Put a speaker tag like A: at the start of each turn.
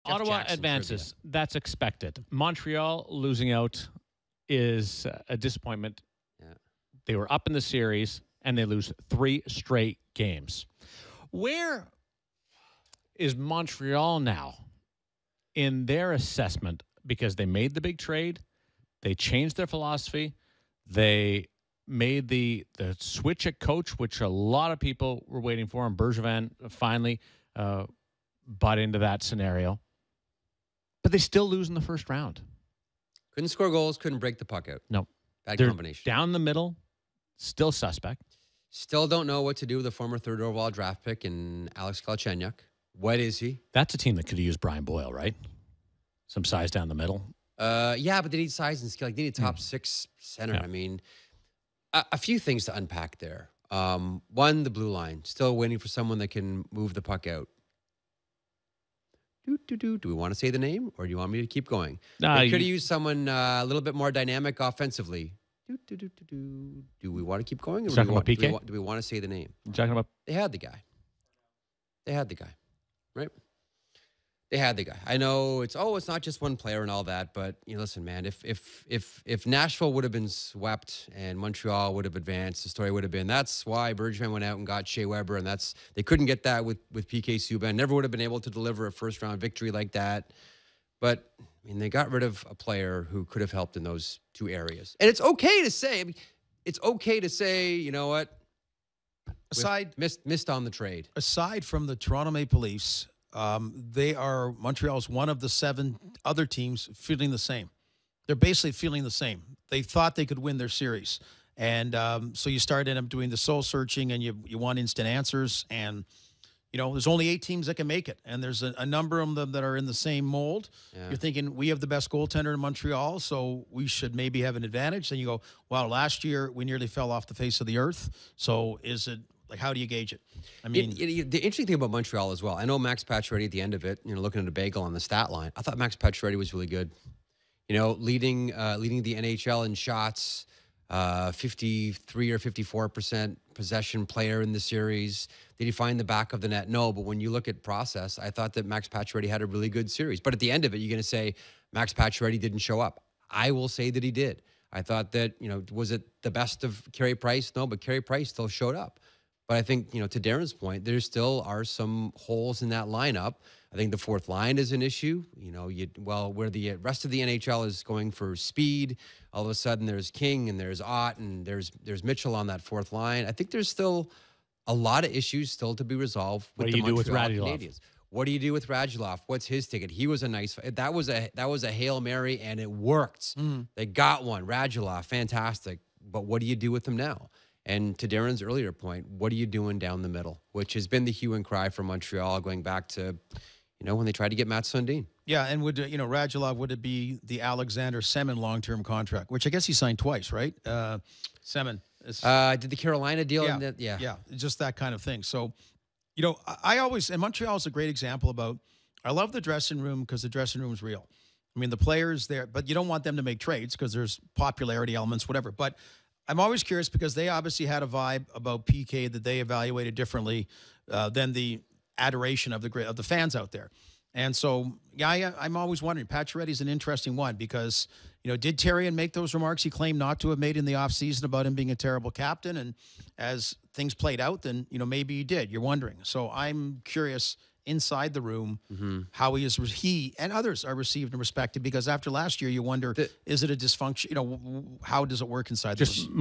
A: Ottawa
B: Jackson
A: advances. That's expected. Montreal losing out is a disappointment.
B: Yeah.
A: They were up in the series, and they lose 3 straight games. Where is Montreal now in their assessment? Because they made the big trade, they changed their philosophy, they made the switch at coach, which a lot of people were waiting for, and Bergevin finally bought into that scenario. But they still lose in the first round.
B: Couldn't score goals, couldn't break the puck out.
A: No.
B: Bad
A: They're
B: combination.
A: down the middle, still suspect.
B: Still don't know what to do with the former third overall draft pick in Alex Galchenyuk. What is he?
A: That's a team that could have used Brian Boyle, right? Some size down the middle.
B: Yeah, but they need size and skill. Like, they need a top 6 center.
A: Yeah.
B: I mean, a few things to unpack there. One, the blue line. Still waiting for someone that can move the puck out. Do we want to say the name, or do you want me to keep going? They could have used someone a little bit more dynamic offensively. Do we want to keep going? Or
A: talking about PK?
B: Do we want to say the name?
A: You're talking about?
B: They had the guy. Right? They had the guy. I know it's not just one player and all that, but listen, man, if Nashville would have been swept and Montreal would have advanced, the story would have been that's why Bergevin went out and got Shea Weber, and they couldn't get that with PK Subban. Never would have been able to deliver a first round victory like that. But I mean, they got rid of a player who could have helped in those 2 areas. And it's okay to say, you know what? Missed on the trade.
C: Aside from the Toronto Maple Leafs, Montreal's one of the 7 other teams feeling the same. They're basically feeling the same. They thought they could win their series. And so you start end up doing the soul searching, and you want instant answers. And, there's only 8 teams that can make it. And there's a number of them that are in the same mold. Yeah. You're thinking, we have the best goaltender in Montreal, so we should maybe have an advantage. Then you go, wow, last year we nearly fell off the face of the earth. So is it, how do you gauge it? I mean,
B: the interesting thing about Montreal as well, I know Max Pacioretty at the end of it, looking at a bagel on the stat line, I thought Max Pacioretty was really good. Leading the NHL in shots, 53 or 54% possession player in the series. Did he find the back of the net? No, but when you look at process, I thought that Max Pacioretty had a really good series. But at the end of it, you're going to say Max Pacioretty didn't show up. I will say that he did. I thought that, was it the best of Carey Price? No, but Carey Price still showed up. But I think, to Darren's point, there still are some holes in that lineup. I think the fourth line is an issue. Where the rest of the NHL is going for speed, all of a sudden there's King and there's Ott and there's Mitchell on that fourth line. I think there's still a lot of issues still to be resolved with the Montreal Canadiens. What do you do with Radulov? What's his ticket? He was that was a Hail Mary, and it worked. They got one. Radulov, fantastic. But what do you do with them now? And to Darren's earlier point, what are you doing down the middle? Which has been the hue and cry for Montreal going back to, when they tried to get Matt Sundin.
C: Yeah, and would Radulov, would it be the Alexander Semin long-term contract, which I guess he signed twice, right? Semin.
B: Did the Carolina deal?
C: Yeah, yeah, just that kind of thing. So, and Montreal is a great example about, I love the dressing room because the dressing room is real. I mean, the players there, but you don't want them to make trades because there's popularity elements, whatever. But I'm always curious because they obviously had a vibe about PK that they evaluated differently than the adoration of the fans out there. And so, I'm always wondering, Pacioretty's an interesting one because, did Therrien make those remarks he claimed not to have made in the offseason about him being a terrible captain? And as things played out, then, maybe he did. You're wondering. So I'm curious inside the room how he and others are received and respected, because after last year, you wonder, is it a dysfunction? How does it work inside the room?
A: My